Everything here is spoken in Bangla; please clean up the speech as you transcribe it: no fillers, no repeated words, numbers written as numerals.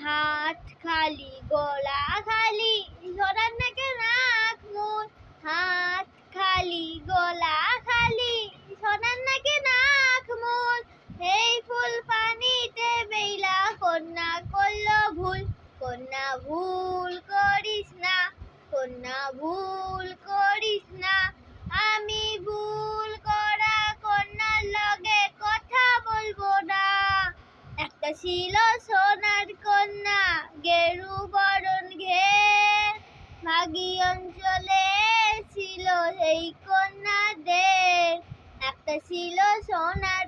হাত খালি গলা খালি সোনার নাকে নাক মুখ হাত খালি গলা খালি সোনার নাকে নাক মুখ এই ফুল পানিতে বেইলা কন্যা করলো ভুল কন্যা ভুল করিস না কন্যা ভুল করিস না আমি ভুল করা কন্যার লগে কথা বলবো না একটা ছিল সোনার কন্যা গেরু বরণ ঘের ভাগী অঞ্চলে ছিল সেই কন্যাদের একটা ছিল সোনার